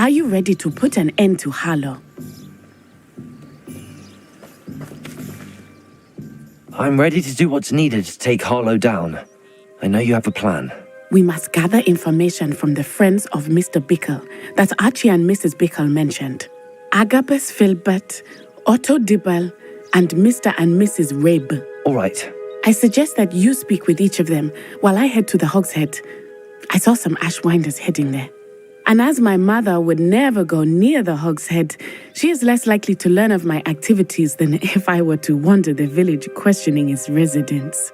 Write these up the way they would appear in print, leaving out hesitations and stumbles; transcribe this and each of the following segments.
Are you ready to put an end to Harlow? I'm ready to do what's needed to take Harlow down. I know you have a plan. We must gather information from the friends of Mr. Bickle that Archie and Mrs. Bickle mentioned. Agabus Filbert, Otto Dibble, and Mr. and Mrs. Rabe. All right. I suggest that you speak with each of them while I head to the Hog's Head. I saw some Ashwinders heading there. And as my mother would never go near the Hog's Head, she is less likely to learn of my activities than if I were to wander the village questioning its residents.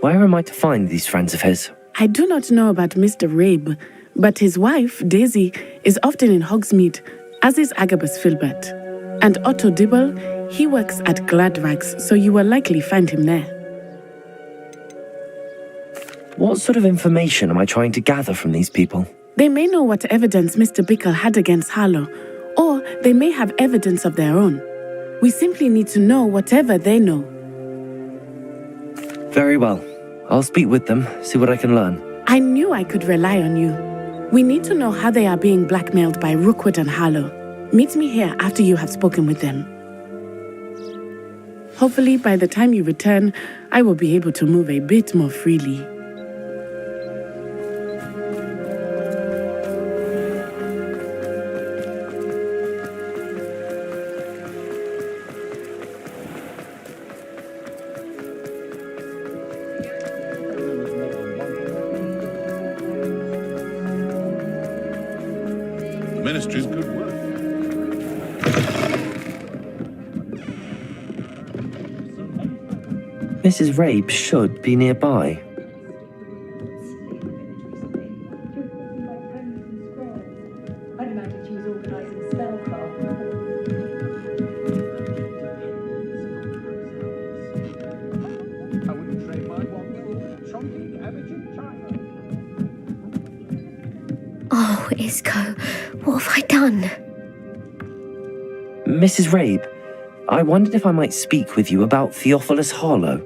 Where am I to find these friends of his? I do not know about Mr. Rabe, but his wife, Daisy, is often in Hogsmeade, as is Agabus Filbert. And Otto Dibble, he works at Gladrags, so you will likely find him there. What sort of information am I trying to gather from these people? They may know what evidence Mr. Bickle had against Harlow, or they may have evidence of their own. We simply need to know whatever they know. Very well. I'll speak with them, see what I can learn. I knew I could rely on you. We need to know how they are being blackmailed by Rookwood and Harlow. Meet me here after you have spoken with them. Hopefully, by the time you return, I will be able to move a bit more freely. The Ministry's good work. Mrs. Rabe should be nearby. I'd imagine she was organising a spellcraft. I wouldn't trade my one for chunky average China. Oh, Isco, what have I done? Mrs. Rabe, I wondered if I might speak with you about Theophilus Harlow.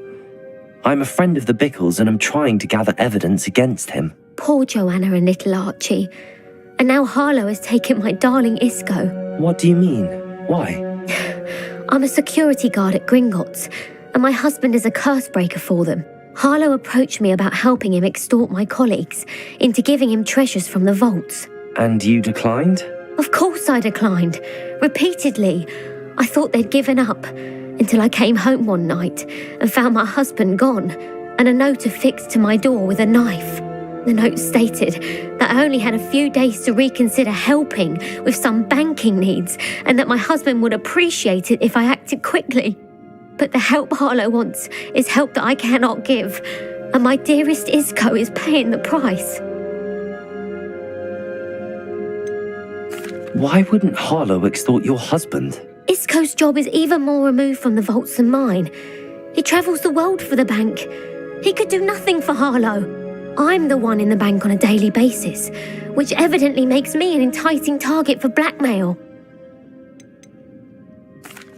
I'm a friend of the Bickles and I'm trying to gather evidence against him. Poor Joanna and little Archie. And now Harlow has taken my darling Isco. What do you mean? Why? I'm a security guard at Gringotts, and my husband is a curse breaker for them. Harlow approached me about helping him extort my colleagues into giving him treasures from the vaults. And you declined? Of course I declined. Repeatedly. I thought they'd given up, until I came home one night and found my husband gone, and a note affixed to my door with a knife. The note stated that I only had a few days to reconsider helping with some banking needs, and that my husband would appreciate it if I acted quickly. But the help Harlow wants is help that I cannot give, and my dearest Isco is paying the price. Why wouldn't Harlow extort your husband? Isco's job is even more removed from the vaults than mine. He travels the world for the bank. He could do nothing for Harlow. I'm the one in the bank on a daily basis, which evidently makes me an enticing target for blackmail.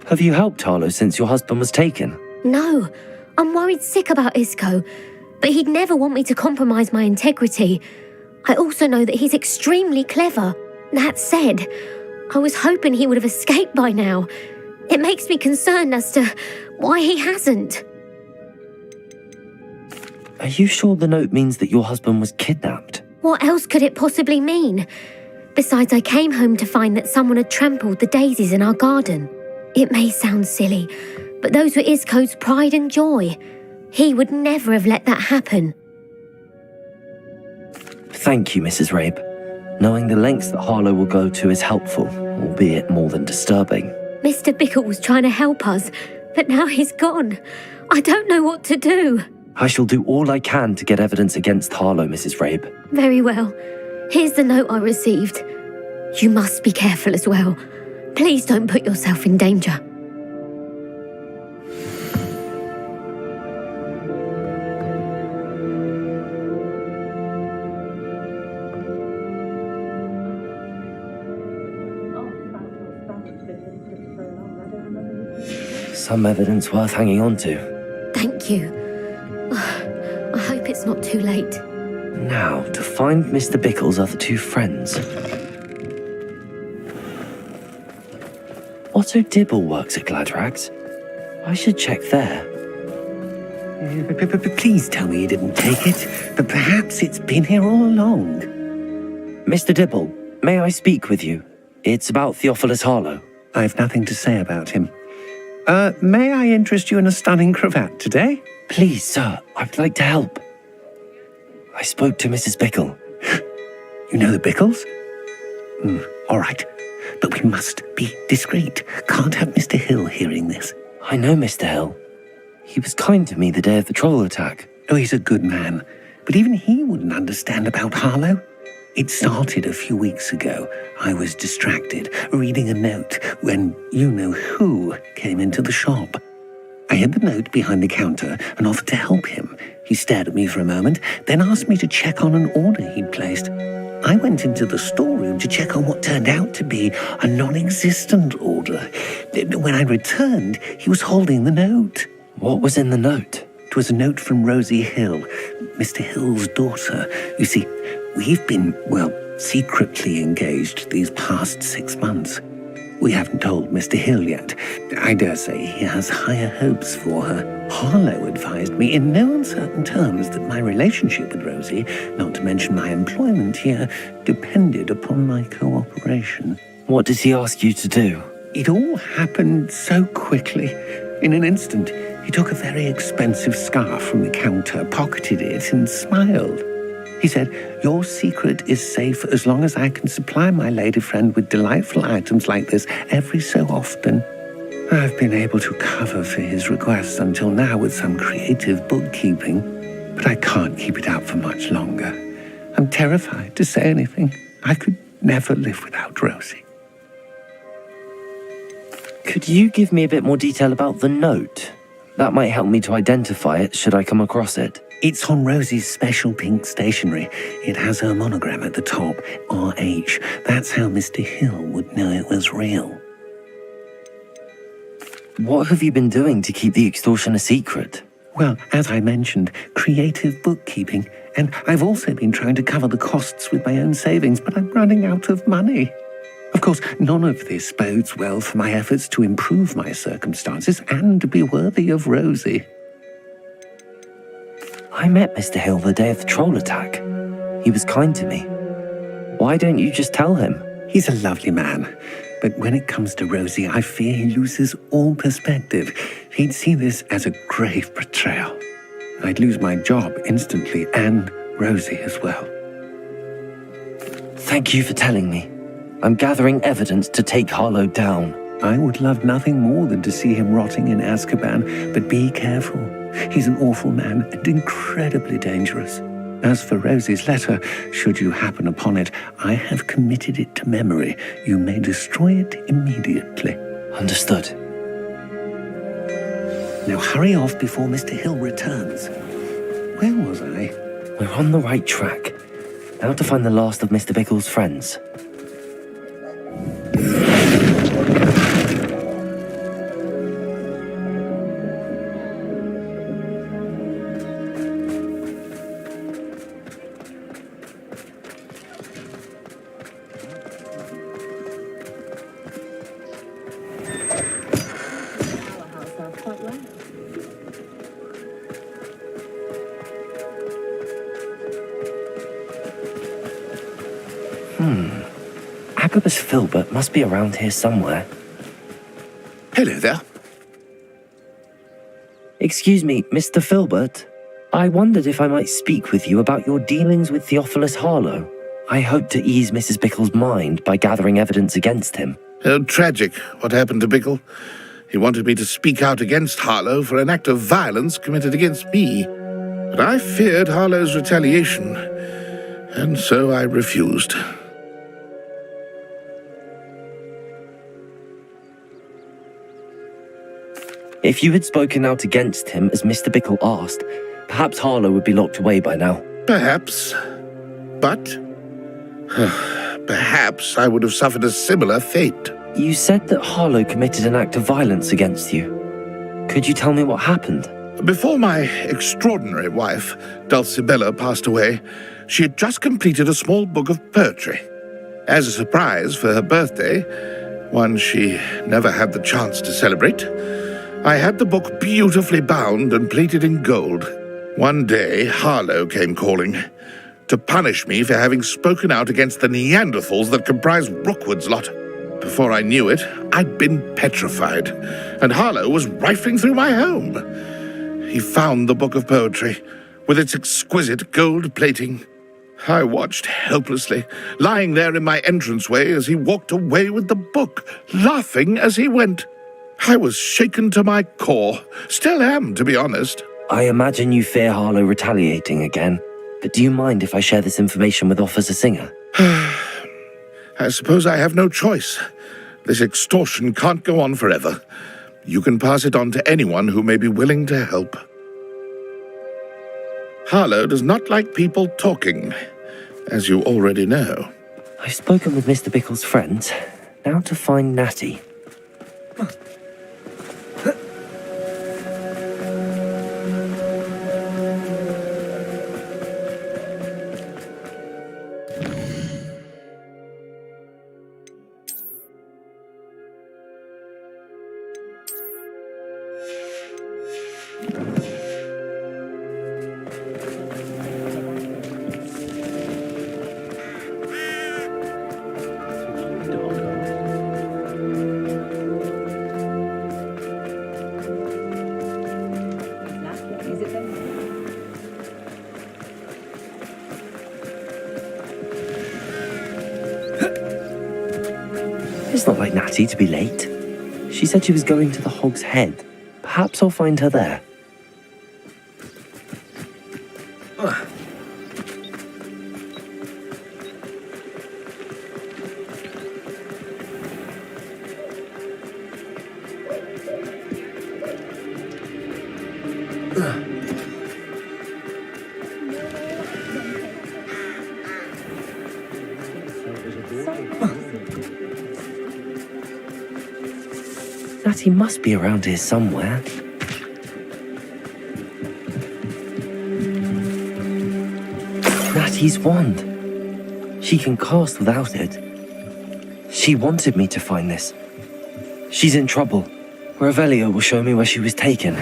Have you helped Harlow since your husband was taken? No, I'm worried sick about Isco, but he'd never want me to compromise my integrity. I also know that he's extremely clever. That said, I was hoping he would have escaped by now. It makes me concerned as to why he hasn't. Are you sure the note means that your husband was kidnapped? What else could it possibly mean? Besides, I came home to find that someone had trampled the daisies in our garden. It may sound silly, but those were Isco's pride and joy. He would never have let that happen. Thank you, Mrs. Rabe. Knowing the lengths that Harlow will go to is helpful, albeit more than disturbing. Mr. Bickle was trying to help us, but now he's gone. I don't know what to do. I shall do all I can to get evidence against Harlow, Mrs. Rabe. Very well. Here's the note I received. You must be careful as well. Please don't put yourself in danger. Some evidence worth hanging on to. Thank you. I hope it's not too late. Now, to find Mr. Bickle's other two friends. Otto Dibble works at Gladrags. I should check there. Please tell me you didn't take it, but perhaps it's been here all along. Mr. Dibble, may I speak with you? It's about Theophilus Harlow. I've nothing to say about him. May I interest you in a stunning cravat today? Please, sir, I'd like to help. I spoke to Mrs. Bickle. You know the Bickles? All right, but we must be discreet. Can't have Mr. Hill hearing this. I know Mr. Hill. He was kind to me the day of the troll attack. Oh, he's a good man, but even he wouldn't understand about Harlow. It started a few weeks ago. I was distracted, reading a note, when you-know-who came into the shop. I hid the note behind the counter and offered to help him. He stared at me for a moment, then asked me to check on an order he'd placed. I went into the storeroom to check on what turned out to be a non-existent order. When I returned, he was holding the note. What was in the note? It was a note from Rosie Hill, Mr. Hill's daughter. You see, we've been, secretly engaged these past 6 months. We haven't told Mr. Hill yet. I dare say he has higher hopes for her. Harlow advised me in no uncertain terms that my relationship with Rosie, not to mention my employment here, depended upon my cooperation. What did he ask you to do? It all happened so quickly. In an instant, he took a very expensive scarf from the counter, pocketed it, and smiled. He said, "Your secret is safe as long as I can supply my lady friend with delightful items like this every so often." I've been able to cover for his requests until now with some creative bookkeeping, but I can't keep it up for much longer. I'm terrified to say anything. I could never live without Rosie. Could you give me a bit more detail about the note? That might help me to identify it should I come across it. It's on Rosie's special pink stationery. It has her monogram at the top, RH. That's how Mr. Hill would know it was real. What have you been doing to keep the extortion a secret? Well, as I mentioned, creative bookkeeping. And I've also been trying to cover the costs with my own savings, but I'm running out of money. Of course, none of this bodes well for my efforts to improve my circumstances and to be worthy of Rosie. I met Mr. Hill the day of the troll attack. He was kind to me. Why don't you just tell him? He's a lovely man, but when it comes to Rosie, I fear he loses all perspective. He'd see this as a grave betrayal. I'd lose my job instantly, and Rosie as well. Thank you for telling me. I'm gathering evidence to take Harlow down. I would love nothing more than to see him rotting in Azkaban, but be careful. He's an awful man and incredibly dangerous. As for Rosie's letter, should you happen upon it, I have committed it to memory. You may destroy it immediately. Understood. Now hurry off before Mr. Hill returns. Where was I? We're on the right track. Now to find the last of Mr. Bickle's friends. Agabus Filbert must be around here somewhere. Hello there. Excuse me, Mr. Filbert. I wondered if I might speak with you about your dealings with Theophilus Harlow. I hope to ease Mrs. Bickle's mind by gathering evidence against him. Oh, tragic what happened to Bickle. He wanted me to speak out against Harlow for an act of violence committed against me. But I feared Harlow's retaliation, and so I refused. If you had spoken out against him as Mr. Bickle asked, perhaps Harlow would be locked away by now. Perhaps. But perhaps I would have suffered a similar fate. You said that Harlow committed an act of violence against you. Could you tell me what happened? Before my extraordinary wife, Dulcibella, passed away, she had just completed a small book of poetry. As a surprise for her birthday, one she never had the chance to celebrate, I had the book beautifully bound and plated in gold. One day, Harlow came calling to punish me for having spoken out against the Neanderthals that comprised Rookwood's lot. Before I knew it, I'd been petrified, and Harlow was rifling through my home. He found the book of poetry, with its exquisite gold plating. I watched helplessly, lying there in my entranceway as he walked away with the book, laughing as he went. I was shaken to my core, still am, to be honest. I imagine you fear Harlow retaliating again, but do you mind if I share this information with Officer Singer? I suppose I have no choice. This extortion can't go on forever. You can pass it on to anyone who may be willing to help. Harlow does not like people talking, as you already know. I've spoken with Mr. Bickle's friends. Now to find Natty. It's not like Natty to be late. She said she was going to the Hog's Head. Perhaps I'll find her there. Natty must be around here somewhere. Natty's wand. She can cast without it. She wanted me to find this. She's in trouble. Revelio will show me where she was taken.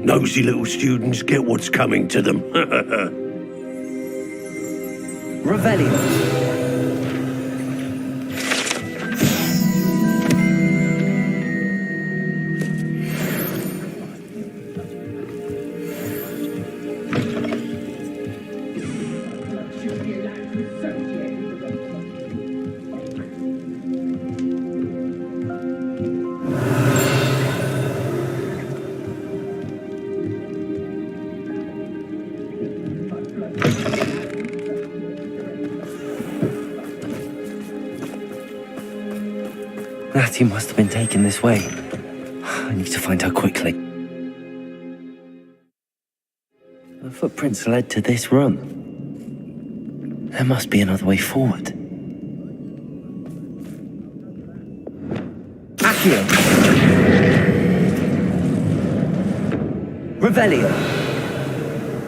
Nosy little students get what's coming to them. Revelio. Natty must have been taken this way. I need to find her quickly. The footprints led to this room. There must be another way forward. Accio! Revelio!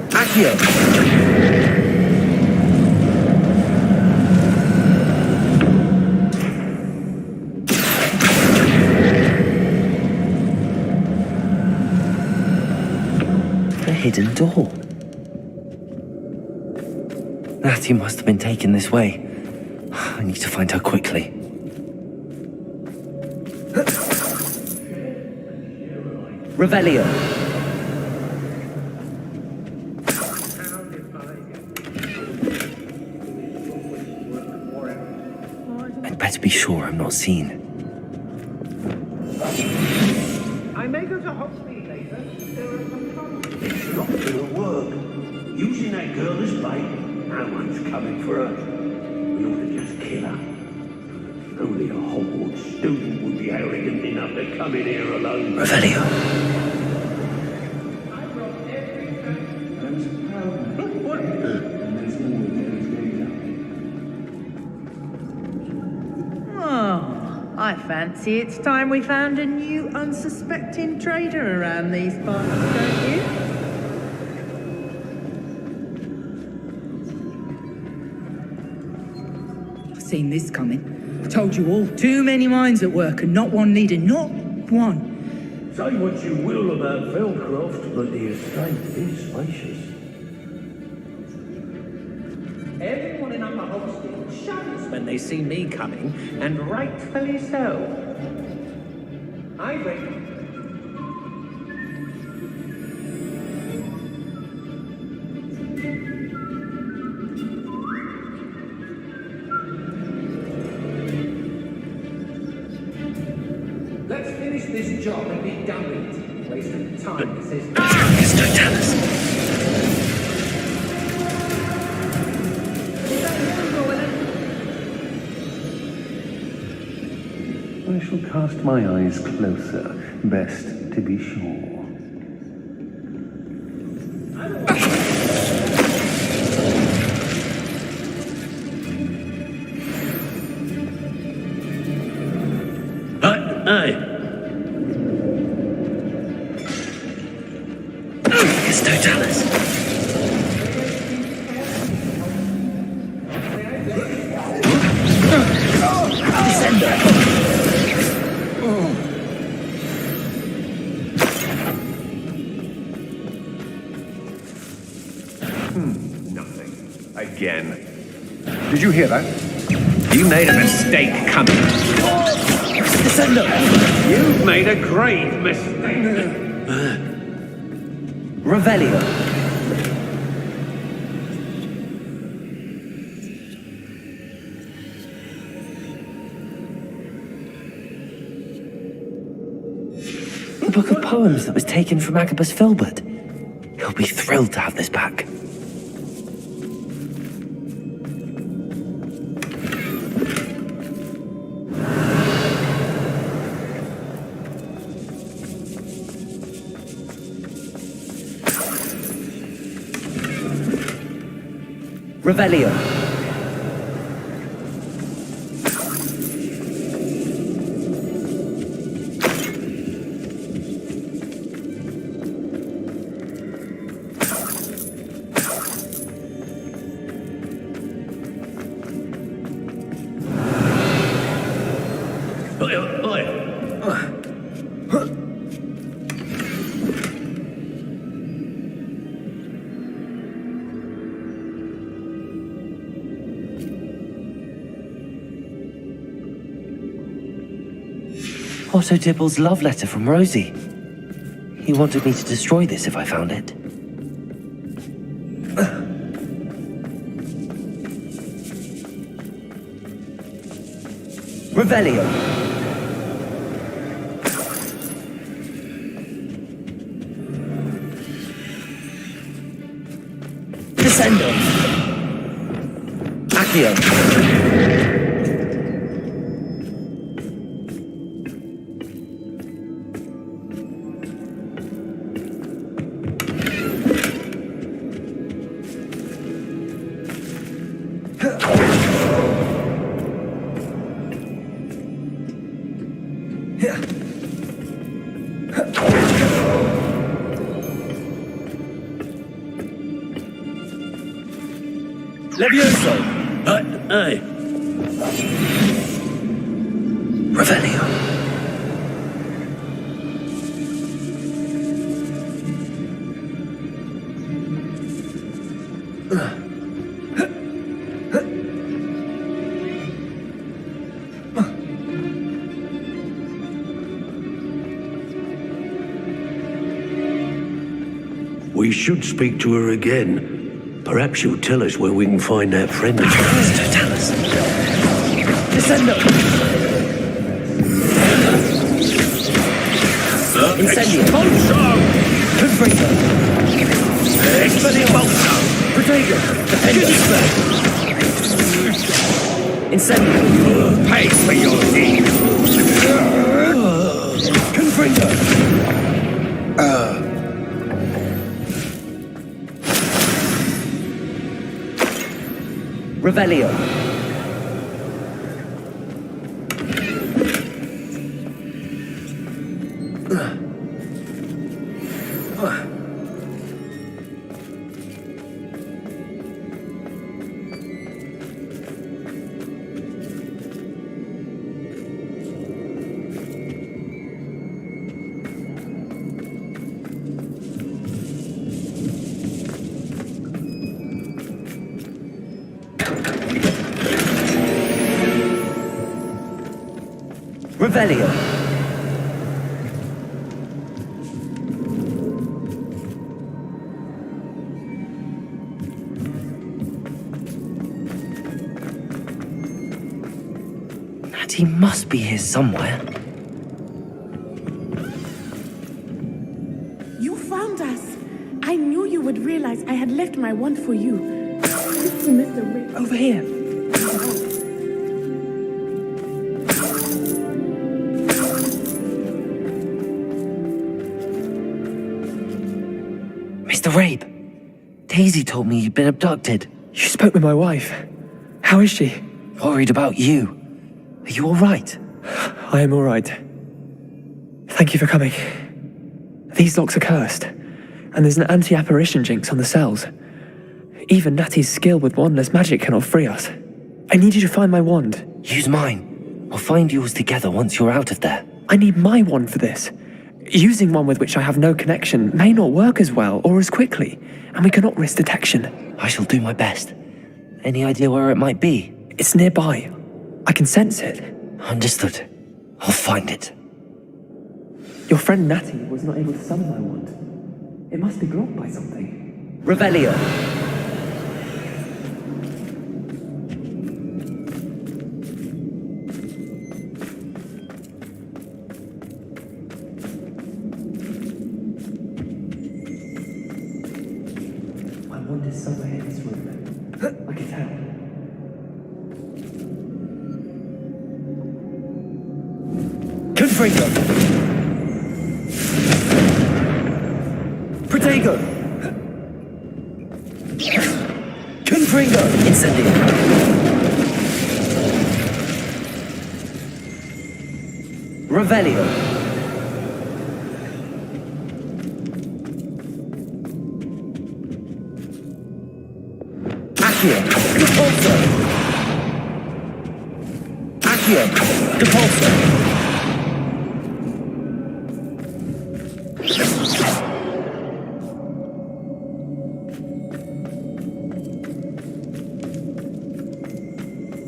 Accio! Hidden door. Natty must have been taken this way. I need to find her quickly. Revelio. I'd better be sure I'm not seen. I may go to Hogsmeade later. There are some problems. It's not gonna work. Using that girl as bait, no one's coming for her. We ought to just kill her. Only a Hogwarts student would be arrogant enough to come in here alone. Revelio. Oh, I fancy it's time we found a new unsuspecting trader around these parts, don't you? I've seen this coming. I told you all, too many minds at work and not one needed, not one. Say what you will about Felcroft, but the estate is spacious. Everyone in Upper Hogsmeade shudders when they see me coming, and rightfully so. I reckon. Let's finish this job and be done with it. Wasting time, this is. Mr. Dallas. I shall cast my eyes closer, best to be sure. Hey! Mr. Dallas. Nothing. Again. Did you hear that? You made a mistake coming. You've made a grave mistake. Revelio. The book of poems that was taken from Agabus Filbert. He'll be thrilled to have this back. Revelio. Otto Dibble's love letter from Rosie. He wanted me to destroy this if I found it. Revelio. Descendo. Accio. Levioso. Hey! Revelio. We should speak to her again. Perhaps she'll tell us where we can find that friend of ours. Mr. Dallas. Descendo. Sir? Incendio. Expulso! Confringo. Expulso! Protego. Defender. Incendio. Pay for your deed! Confringo. Revelio. Revelio. Natty must be here somewhere. You found us. I knew you would realize I had left my wand for you. Mr. Ray. Over here. Mr. Rabe, Daisy told me you'd been abducted. You spoke with my wife. How is she? Worried about you. Are you all right? I am all right. Thank you for coming. These locks are cursed, and there's an anti-apparition jinx on the cells. Even Natty's skill with wandless magic cannot free us. I need you to find my wand. Use mine. We'll find yours together once you're out of there. I need my wand for this. Using one with which I have no connection may not work as well or as quickly, and we cannot risk detection. I shall do my best. Any idea where it might be? It's nearby. I can sense it. Understood. I'll find it. Your friend Natty was not able to summon my wand. It must be blocked by something. Revelio. My wand is somewhere in this room. I can tell. Confringo. Protego. Confringo. Incendio. Revelio. Accio. Depulso. Accio. Depulso.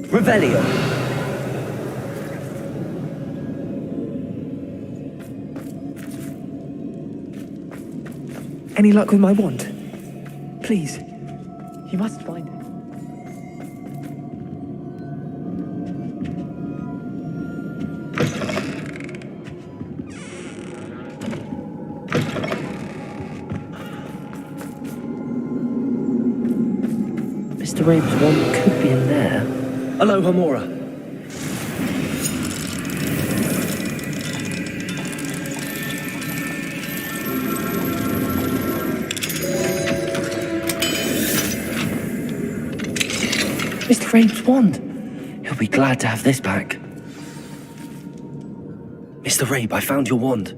Revelio. Any luck with my wand? Please. You must find it. Mr. Rabe's wand could be in there. Aloha Mora. Mr. Rabe's wand. He'll be glad to have this back. Mr. Rabe, I found your wand.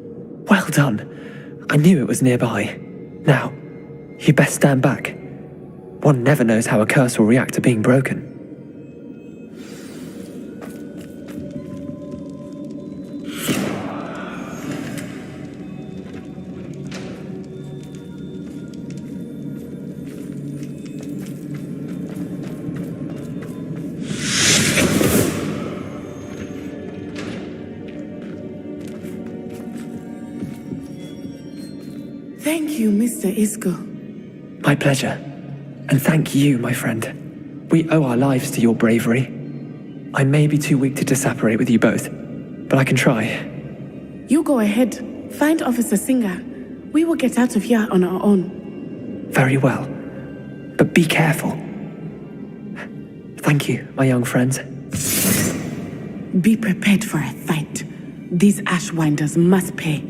Well done. I knew it was nearby. Now, you best stand back. One never knows how a curse will react to being broken. Thank you, Mr. Isco. My pleasure. And thank you, my friend. We owe our lives to your bravery. I may be too weak to disapparate with you both, but I can try. You go ahead. Find Officer Singer. We will get out of here on our own. Very well. But be careful. Thank you, my young friends. Be prepared for a fight. These Ashwinders must pay.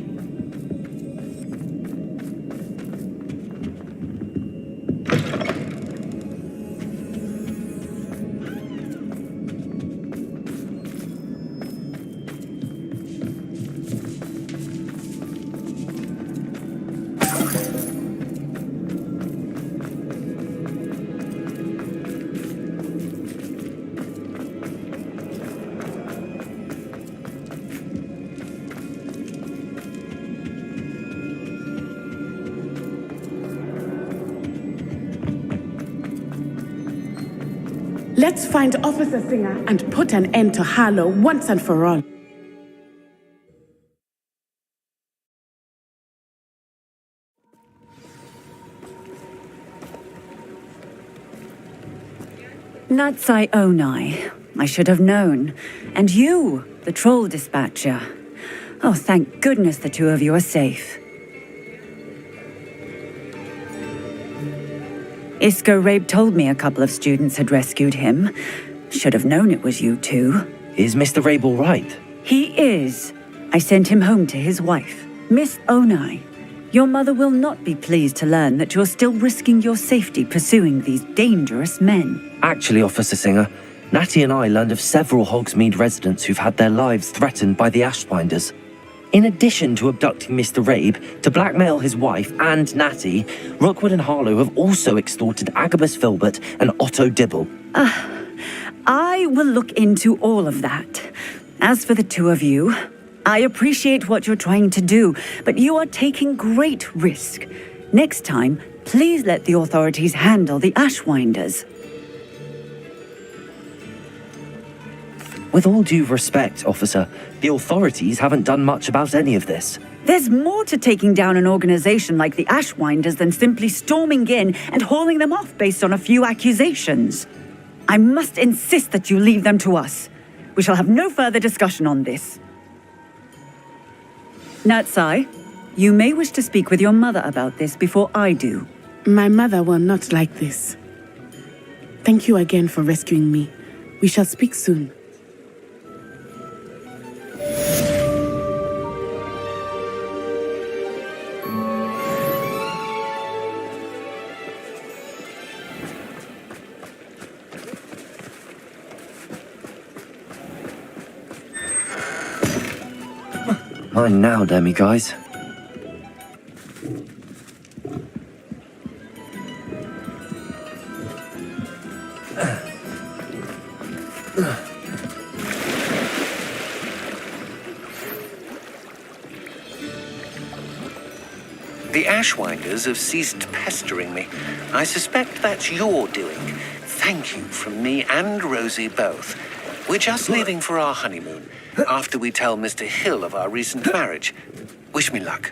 Let's find Officer Singer and put an end to Harlow once and for all. Natsai Onai. I should have known. And you, the troll dispatcher. Oh, thank goodness the two of you are safe. Isco Rabe told me a couple of students had rescued him. Should have known it was you two. Is Mr. Rabe all right? He is. I sent him home to his wife, Miss Onai. Your mother will not be pleased to learn that you're still risking your safety pursuing these dangerous men. Actually, Officer Singer, Natty and I learned of several Hogsmeade residents who've had their lives threatened by the Ashwinders. In addition to abducting Mr. Rabe to blackmail his wife and Natty, Rookwood and Harlow have also extorted Agabus Filbert and Otto Dibble. I will look into all of that. As for the two of you, I appreciate what you're trying to do, but you are taking great risk. Next time, please let the authorities handle the Ashwinders. With all due respect, officer, the authorities haven't done much about any of this. There's more to taking down an organization like the Ashwinders than simply storming in and hauling them off based on a few accusations. I must insist that you leave them to us. We shall have no further discussion on this. Natsai, you may wish to speak with your mother about this before I do. My mother will not like this. Thank you again for rescuing me. We shall speak soon. Mine now, Demi, guys. The Ashwinders have ceased pestering me. I suspect that's your doing. Thank you from me and Rosie both. We're just leaving for our honeymoon, after we tell Mr. Hill of our recent marriage. Wish me luck.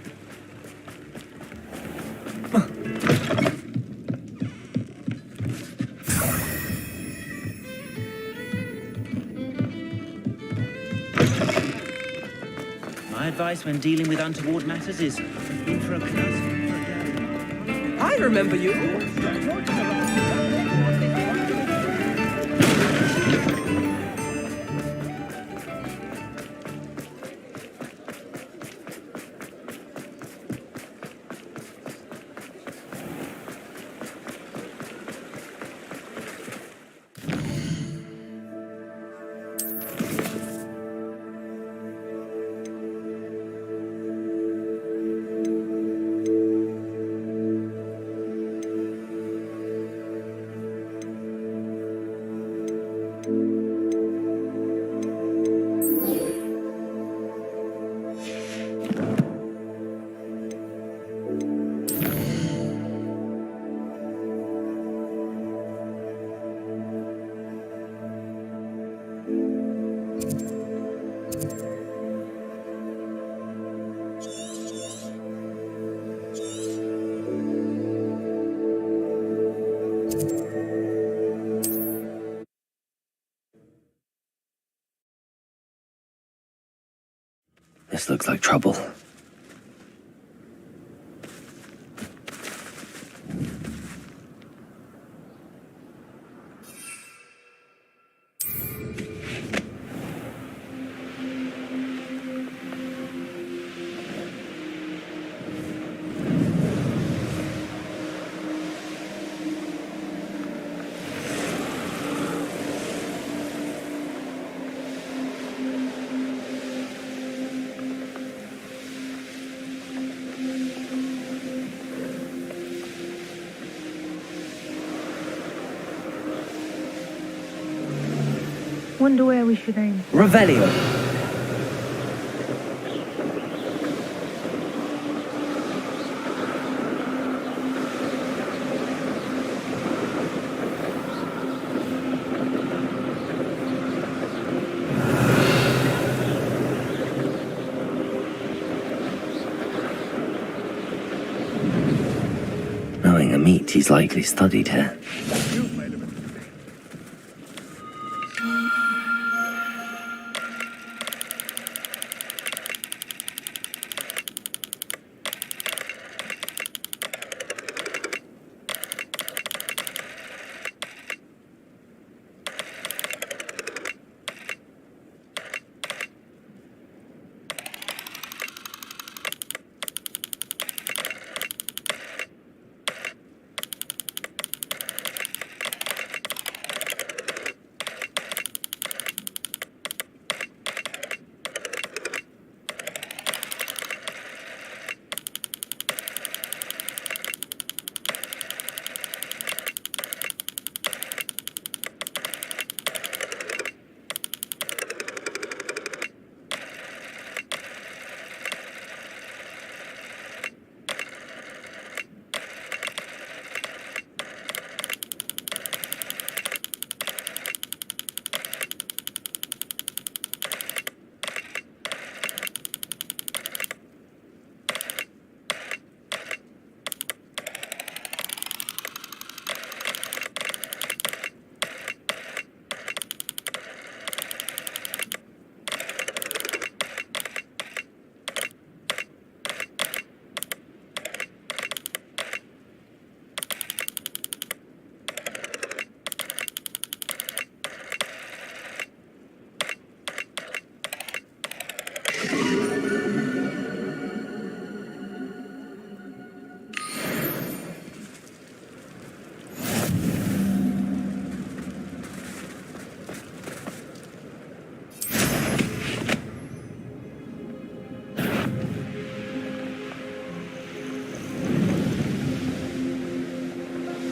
My advice when dealing with untoward matters is in for a close. I remember you. This looks like trouble. Wonder where we should aim. Revelio. Knowing a meat, he's likely studied here.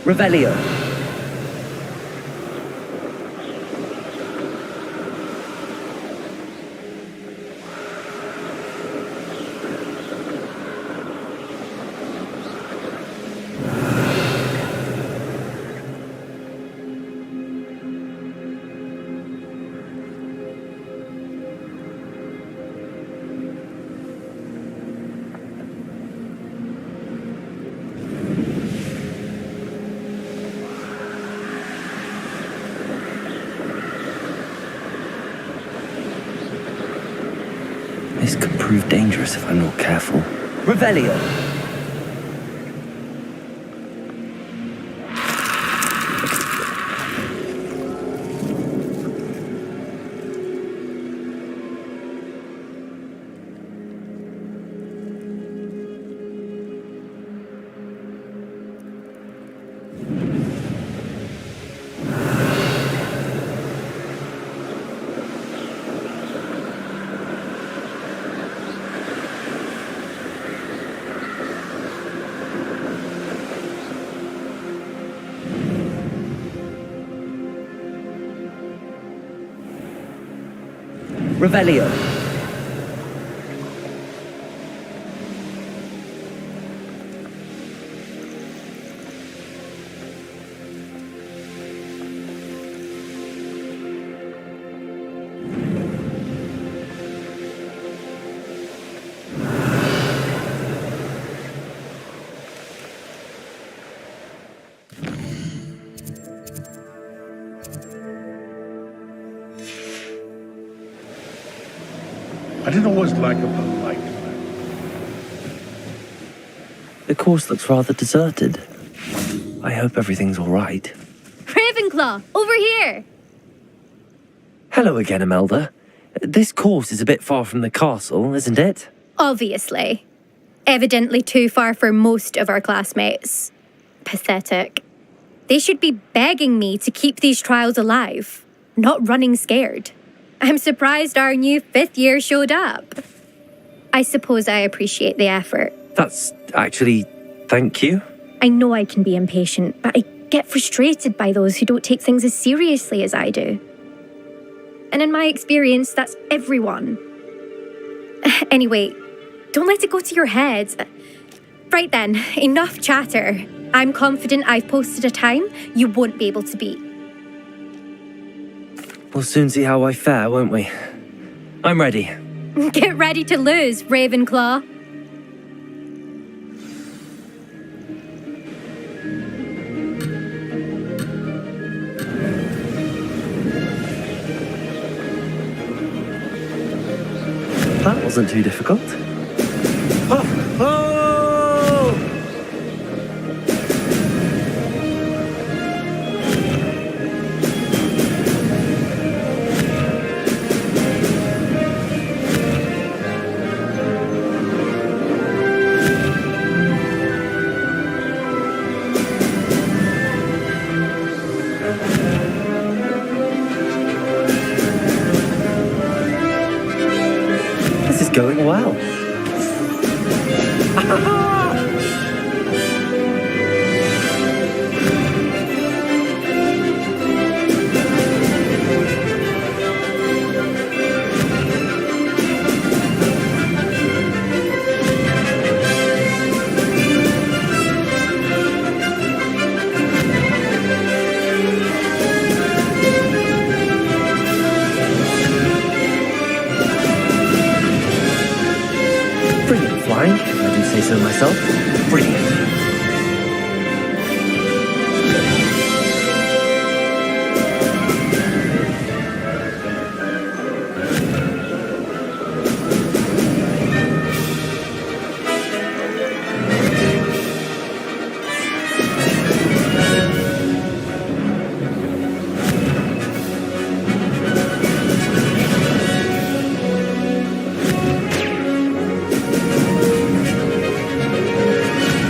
Revelio. This could prove dangerous if I'm not careful. Revelio! Revelio. I didn't always like a polite man. The course looks rather deserted. I hope everything's all right. Ravenclaw, over here! Hello again, Imelda. This course is a bit far from the castle, isn't it? Obviously. Evidently too far for most of our classmates. Pathetic. They should be begging me to keep these trials alive, not running scared. I'm surprised our new 5th year showed up. I suppose I appreciate the effort. That's actually... thank you. I know I can be impatient, but I get frustrated by those who don't take things as seriously as I do. And in my experience, that's everyone. Anyway, don't let it go to your head. Right then, enough chatter. I'm confident I've posted a time you won't be able to beat. We'll soon see how I fare, won't we? I'm ready. Get ready to lose, Ravenclaw. That wasn't too difficult. Oh! Oh! This is going well. Brilliant flying, if I do say so myself. Brilliant.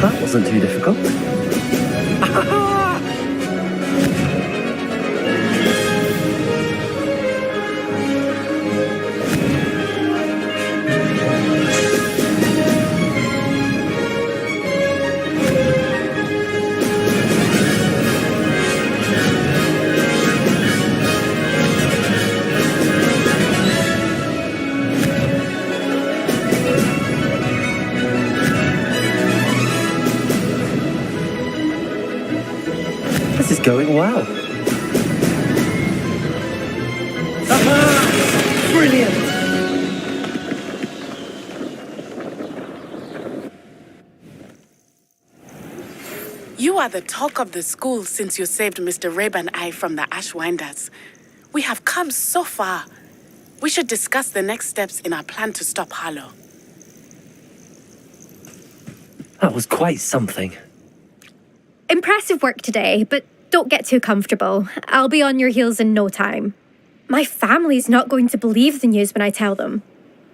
That wasn't too difficult. This is going well. Brilliant! You are the talk of the school since you saved Mr. Rabe and I from the Ashwinders. We have come so far. We should discuss the next steps in our plan to stop Harlow. That was quite something. Impressive work today, but don't get too comfortable. I'll be on your heels in no time. My family's not going to believe the news when I tell them.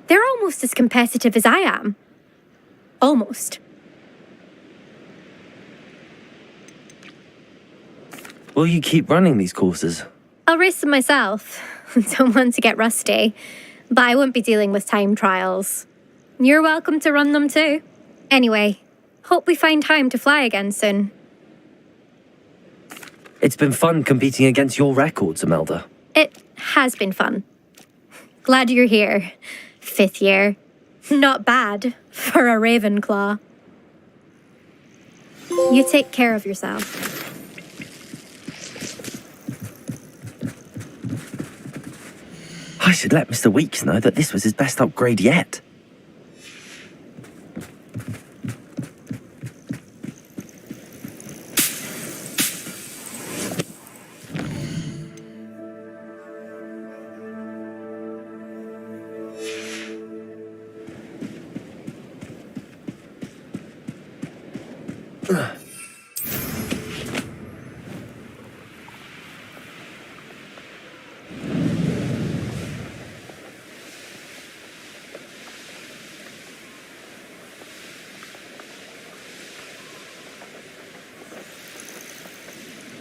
They're almost as competitive as I am. Almost. Will you keep running these courses? I'll race them myself. Don't want to get rusty. But I won't be dealing with time trials. You're welcome to run them too. Anyway, hope we find time to fly again soon. It's been fun competing against your records, Imelda. It has been fun. Glad you're here. 5th year. Not bad for a Ravenclaw. You take care of yourself. I should let Mr. Weeks know that this was his best upgrade yet.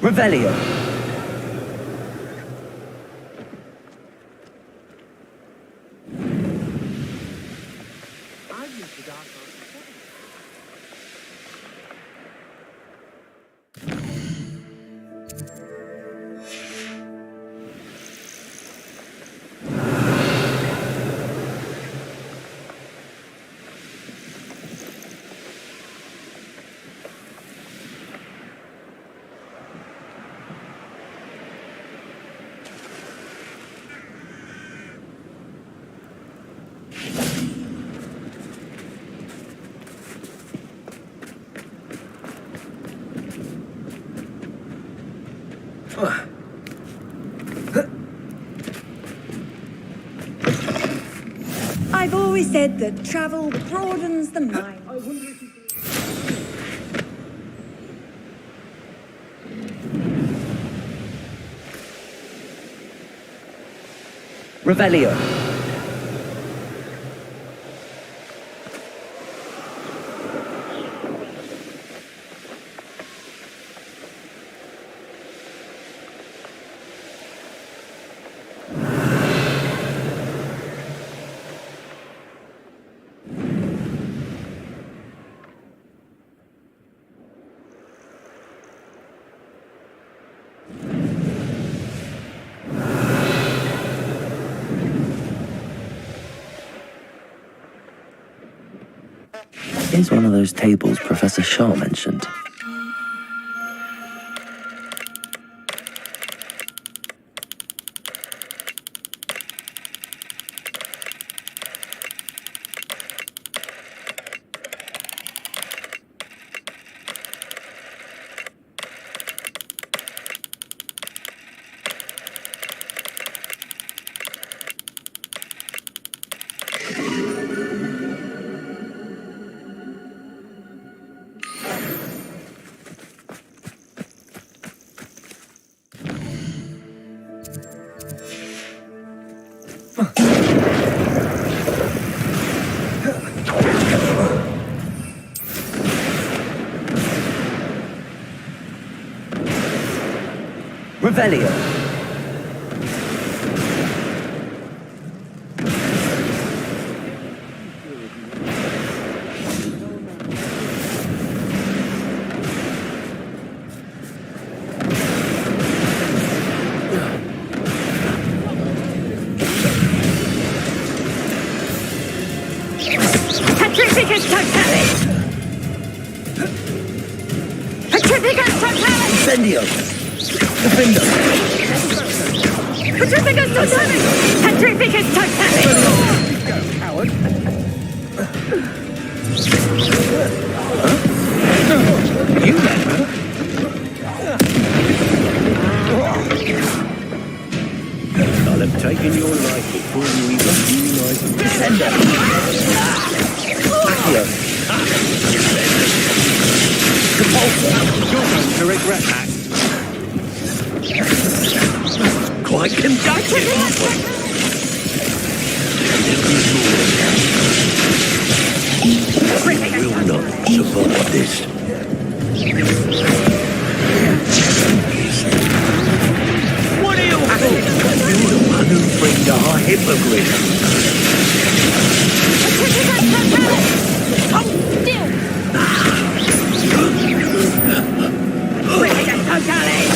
Revelio. I've always said that travel broadens the mind. Revelio. Here's one of those tables Professor Shaw mentioned. Revelio. Petrificus totalis! Petrificus totalis! Incendio! Defender! Petrificus totalis! Petrificus totalis! Go, coward. You let her. I'll have taken your life before you even realize it. Defender! Accio! Repulsor! You're going to regret that. Quite conducted! You will not survive this. What are you doing? You're the one who framed our hypocrite. Hold still! Petrificus totalis!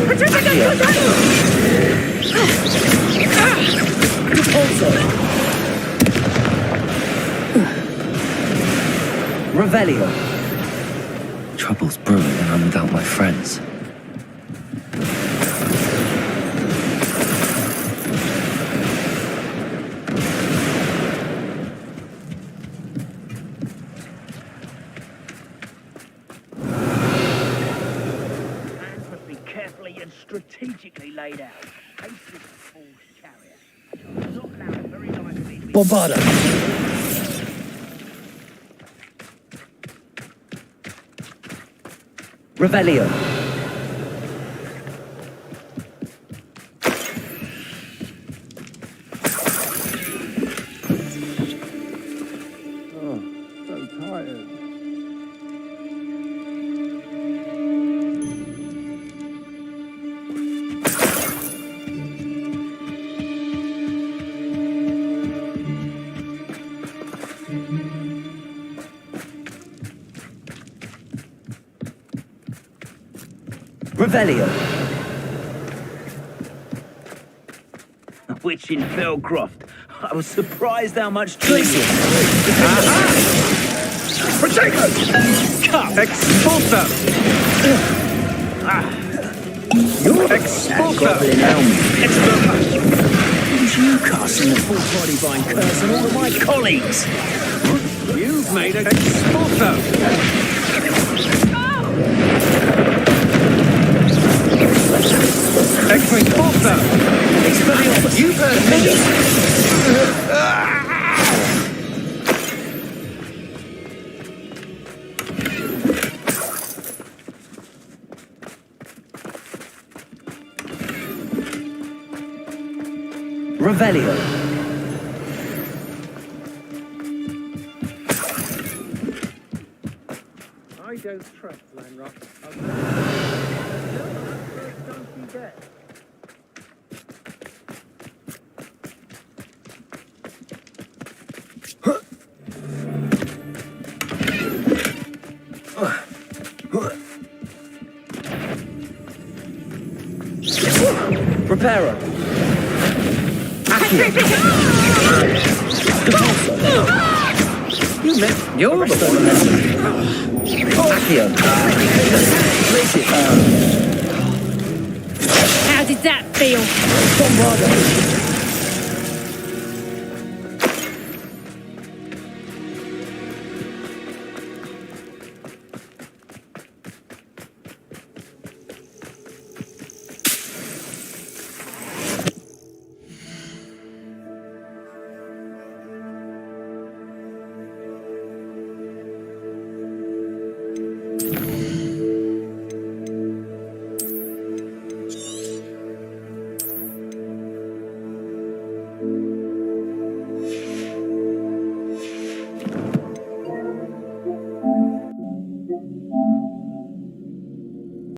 Petrificus totalis! Repulsor! Revelio. Trouble's brewing and I'm without my friends. Plans must be carefully and strategically laid out. Haste is a fool's chariot. Not allowed very likely to be... Bombarda! Revelio. Oh, so tired. Revelio. Which in Felcroft, I was surprised how much... Glacier. Protego! Come! Expulso! Expulso! It was you casting the full body bind curse on all of my colleagues! You've made an expulso! Every offer! It's for the offer. You've heard me! Revelio. I don't trust Lanrock. Don't you dare. Reparo. Accio. You meant you're the one. Accio. How did that feel? Bombardo.